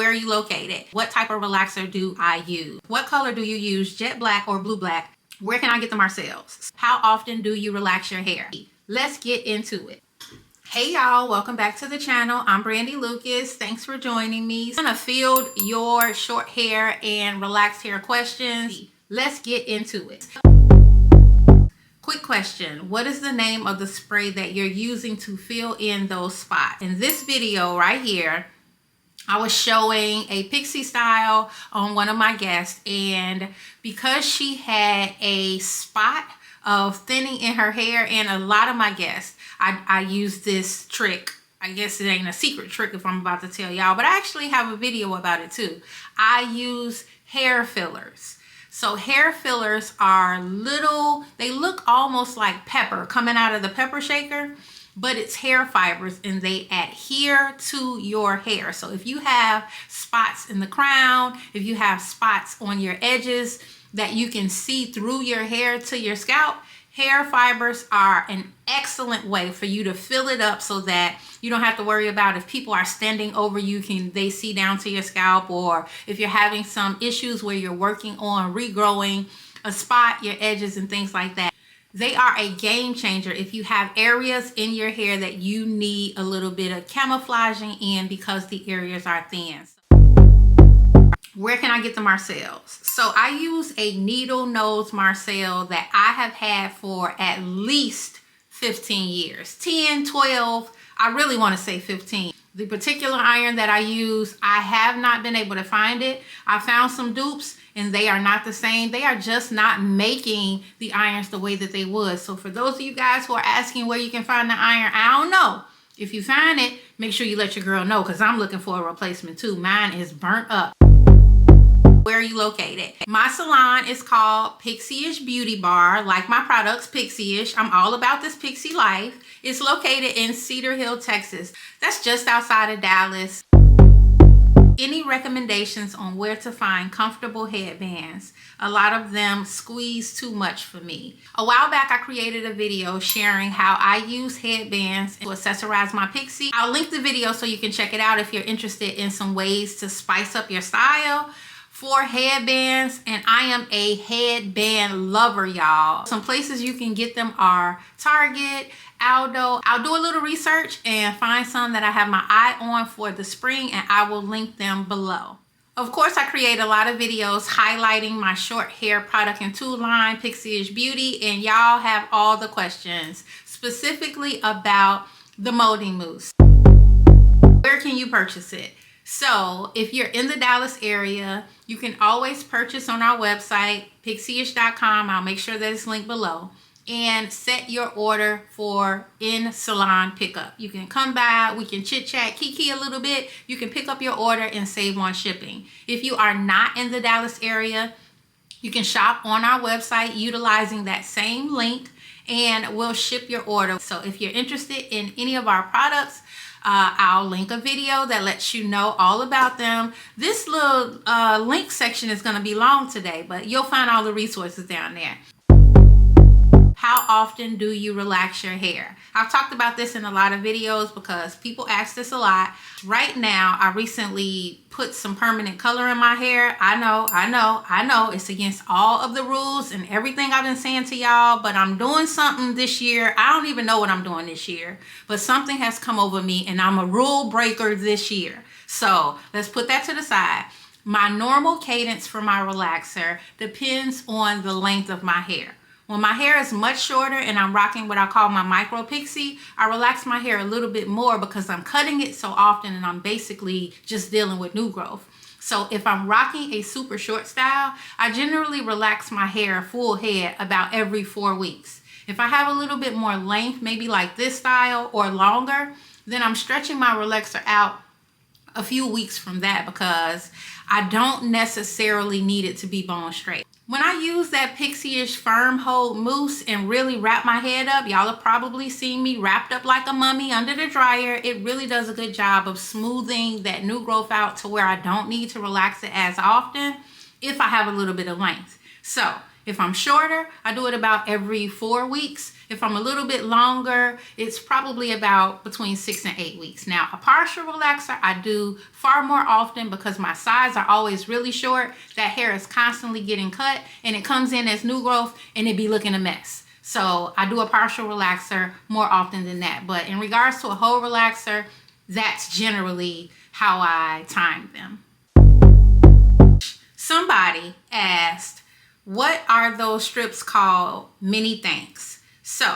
Where are you located? What type of relaxer do I use? What color do you use, jet black or blue black? Where can I get them ourselves? How often do you relax your hair? Let's get into it. Hey y'all, welcome back to the channel. I'm Brandy Lucas. Thanks for joining me. I'm gonna field your short hair and relaxed hair questions. Let's get into it. Quick question. What is the name of the spray that you're using to fill in those spots? In this video right here, I was showing a pixie style on one of my guests, and because she had a spot of thinning in her hair, and a lot of my guests, I use this trick. I guess it ain't a secret trick if I'm about to tell y'all, but I actually have a video about it too. I use hair fillers. So hair fillers are little, they look almost like pepper coming out of the pepper shaker, but it's hair fibers and they adhere to your hair. So if you have spots in the crown, if you have spots on your edges that you can see through your hair to your scalp, hair fibers are an excellent way for you to fill it up so that you don't have to worry about if people are standing over you, can they see down to your scalp, or if you're having some issues where you're working on regrowing a spot, your edges and things like that. They are a game changer if you have areas in your hair that you need a little bit of camouflaging in because the areas are thin. Where can I get the Marcells? So I use a needle nose Marcel that I have had for at least 15 years, 10, 12, I really want to say 15. The particular iron that I use, I have not been able to find it. I found some dupes and they are not the same. They are just not making the irons the way that they would. So for those of you guys who are asking where you can find the iron, I don't know. If you find it, make sure you let your girl know because I'm looking for a replacement too. Mine is burnt up. Where are you located? My salon is called Pixie-ish Beauty Bar. Like my products, Pixie-ish. I'm all about this pixie life. It's located in Cedar Hill, Texas. That's just outside of Dallas. Any recommendations on where to find comfortable headbands? A lot of them squeeze too much for me. A while back, I created a video sharing how I use headbands to accessorize my pixie. I'll link the video so you can check it out if you're interested in some ways to spice up your style for headbands. And I am a headband lover, y'all. Some places you can get them are Target, Aldo. I'll do a little research and find some that I have my eye on for the spring, and I will link them below. Of course, I create a lot of videos highlighting my short hair product and tool line, Pixie-ish Beauty, and y'all have all the questions, specifically about the molding mousse. Where can you purchase it? So if you're in the Dallas area, you can always purchase on our website, pixieish.com. I'll make sure that it's linked below. And set your order for in-salon pickup. You can come by, we can chit-chat, kiki a little bit. You can pick up your order and save on shipping. If you are not in the Dallas area, you can shop on our website utilizing that same link and we'll ship your order. So if you're interested in any of our products, I'll link a video that lets you know all about them. This little link section is going to be long today, but you'll find all the resources down there. How often do you relax your hair? I've talked about this in a lot of videos because people ask this a lot. Right now, I recently put some permanent color in my hair. I know, it's against all of the rules and everything I've been saying to y'all, but I'm doing something this year. I don't even know what I'm doing this year, but something has come over me and I'm a rule breaker this year. So let's put that to the side. My normal cadence for my relaxer depends on the length of my hair. When my hair is much shorter and I'm rocking what I call my micro pixie, I relax my hair a little bit more because I'm cutting it so often and I'm basically just dealing with new growth. So if I'm rocking a super short style, I generally relax my hair full head about every 4 weeks. If I have a little bit more length, maybe like this style or longer, then I'm stretching my relaxer out a few weeks from that because I don't necessarily need it to be bone straight. When I use that Pixie-ish firm hold mousse and really wrap my head up, y'all have probably seen me wrapped up like a mummy under the dryer. It really does a good job of smoothing that new growth out to where I don't need to relax it as often if I have a little bit of length. So If I'm shorter, I do it about every 4 weeks. If I'm a little bit longer, it's probably about between 6 and 8 weeks. Now, a partial relaxer, I do far more often because my sides are always really short. That hair is constantly getting cut and it comes in as new growth and it be looking a mess. So I do a partial relaxer more often than that. But in regards to a whole relaxer, that's generally how I time them. Somebody asked, what are those strips called? Many thanks. So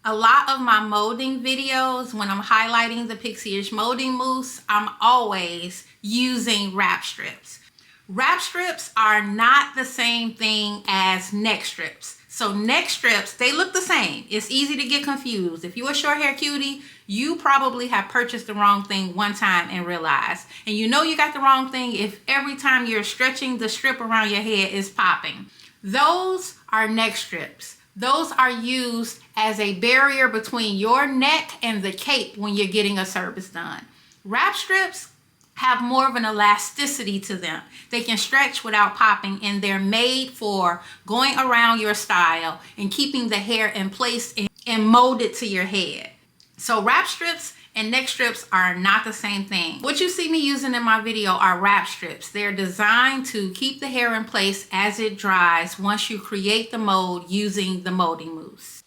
a lot of my molding videos, when I'm highlighting the Pixie-ish molding mousse, I'm always using wrap strips. Wrap strips are not the same thing as neck strips. So neck strips, they look the same. It's easy to get confused. If you're a short hair cutie, you probably have purchased the wrong thing one time and realized. And you know you got the wrong thing if every time you're stretching the strip around your head is popping. Those are neck strips. Those are used as a barrier between your neck and the cape when you're getting a service done. Wrap strips have more of an elasticity to them. They can stretch without popping, and they're made for going around your style and keeping the hair in place and molded to your head. So wrap strips and neck strips are not the same thing. What you see me using in my video are wrap strips. They're designed to keep the hair in place as it dries once you create the mold using the molding mousse.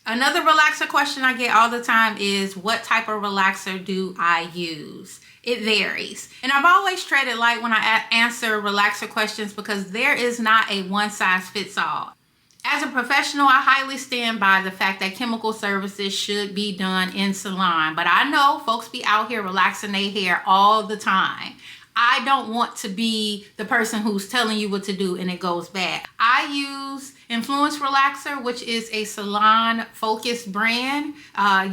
Another relaxer question I get all the time is, what type of relaxer do I use? It varies. And I've always treaded light when I answer relaxer questions because there is not a one size fits all. As a professional, I highly stand by the fact that chemical services should be done in salon. But I know folks be out here relaxing their hair all the time. I don't want to be the person who's telling you what to do and it goes bad. I use Influence Relaxer, which is a salon focused brand.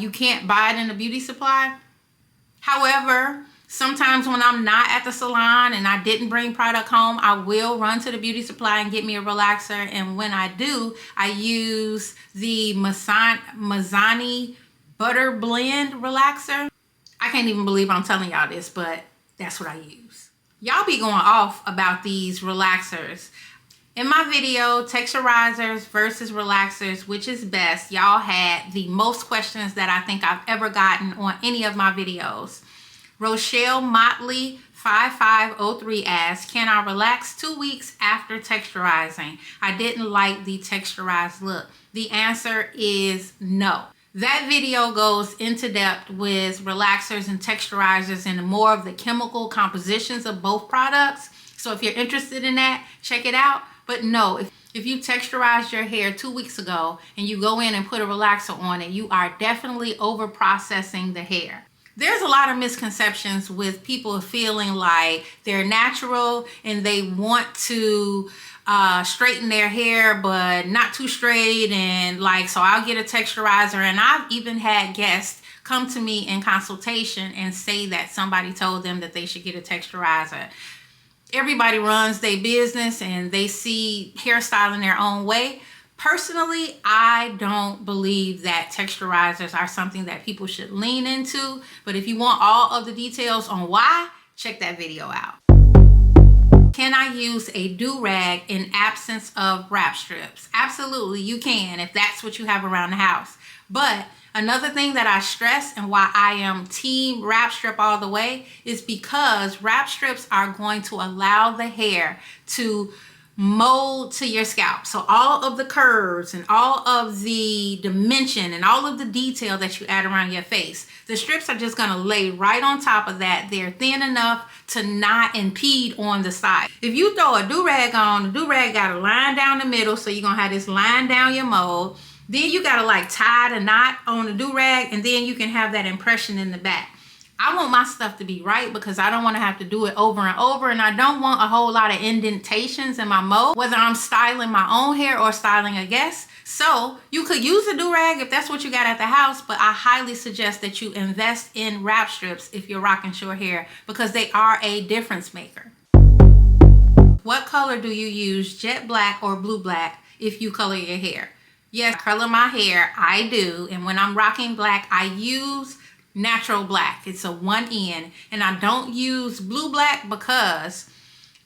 You can't buy it in a beauty supply. However, sometimes when I'm not at the salon and I didn't bring product home, I will run to the beauty supply and get me a relaxer. And when I do, I use the Mazzani Butter Blend Relaxer. I can't even believe I'm telling y'all this, but that's what I use. Y'all be going off about these relaxers. In my video, texturizers versus relaxers, which is best, y'all had the most questions that I think I've ever gotten on any of my videos. Rochelle Motley 5503 asks, can I relax 2 weeks after texturizing? I didn't like the texturized look. The answer is no. That video goes into depth with relaxers and texturizers and more of the chemical compositions of both products. So if you're interested in that, check it out. But no, if you texturized your hair 2 weeks ago and you go in and put a relaxer on it, you are definitely over processing the hair. There's a lot of misconceptions with people feeling like they're natural and they want to straighten their hair but not too straight, and like, so I'll get a texturizer. And I've even had guests come to me in consultation and say that somebody told them that they should get a texturizer. Everybody runs their business and they see hairstyling their own way. Personally, I don't believe that texturizers are something that people should lean into. But if you want all of the details on why, check that video out. Can I use a do-rag in absence of wrap strips? Absolutely, you can if that's what you have around the house. But another thing that I stress and why I am team wrap strip all the way is because wrap strips are going to allow the hair to mold to your scalp. So all of the curves and all of the dimension and all of the detail that you add around your face, the strips are just going to lay right on top of that. They're thin enough to not impede on the side. If you throw a do-rag on, the do-rag got a line down the middle, so you're going to have this line down your mold. Then you got to like tie the knot on the do-rag, and then you can have that impression in the back. I want my stuff to be right because I don't want to have to do it over and over, and I don't want a whole lot of indentations in my mold, whether I'm styling my own hair or styling a guest. So you could use a do-rag if that's what you got at the house, but I highly suggest that you invest in wrap strips if you're rocking short hair because they are a difference maker. What color do you use, jet black or blue black, if you color your hair? Yes, I color my hair, I do, and when I'm rocking black, I use natural black. It's a 1N, and I don't use blue black because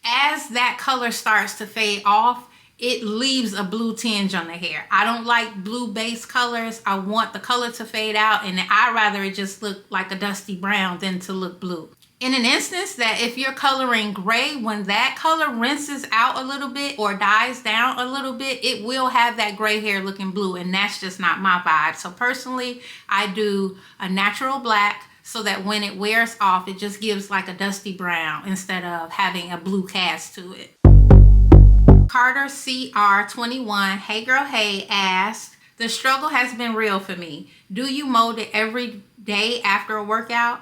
as that color starts to fade off, it leaves a blue tinge on the hair. I don't like blue base colors. I want the color to fade out, and I'd rather it just look like a dusty brown than to look blue. In an instance that if you're coloring gray, when that color rinses out a little bit or dies down a little bit, it will have that gray hair looking blue, and that's just not my vibe. So personally, I do a natural black so that when it wears off, it just gives like a dusty brown instead of having a blue cast to it. Carter CR21, hey girl, hey, asked, the struggle has been real for me. Do you mold it every day after a workout?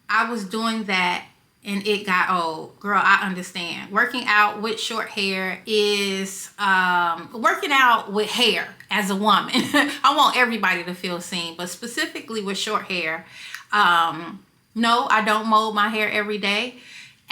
I was doing that and it got old. Girl, I understand. Working out with short hair is working out with hair as a woman. I want everybody to feel seen, but specifically with short hair, no, I don't mold my hair every day.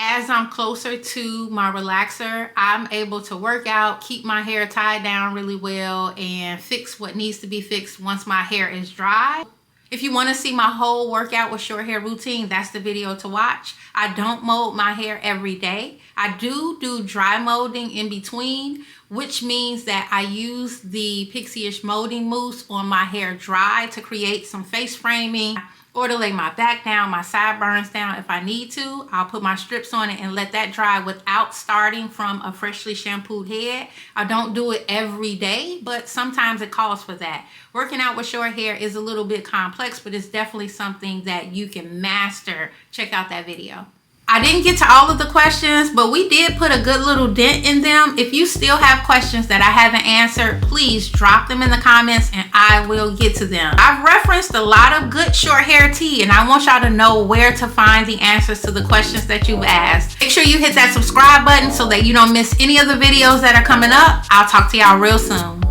As I'm closer to my relaxer, I'm able to work out, keep my hair tied down really well, and fix what needs to be fixed once my hair is dry. If you want to see my whole workout with short hair routine, that's the video to watch. I don't mold my hair every day. I do dry molding in between, which means that I use the Pixie-ish molding mousse on my hair dry to create some face framing, or to lay my back down, my sideburns down if I need to. I'll put my strips on it and let that dry without starting from a freshly shampooed head. I don't do it every day, but sometimes it calls for that. Working out with short hair is a little bit complex, but it's definitely something that you can master. Check out that video. I didn't get to all of the questions, but we did put a good little dent in them. If you still have questions that I haven't answered, please drop them in the comments and I will get to them. I've referenced a lot of good short hair tea, and I want y'all to know where to find the answers to the questions that you've asked. Make sure you hit that subscribe button so that you don't miss any of the videos that are coming up. I'll talk to y'all real soon.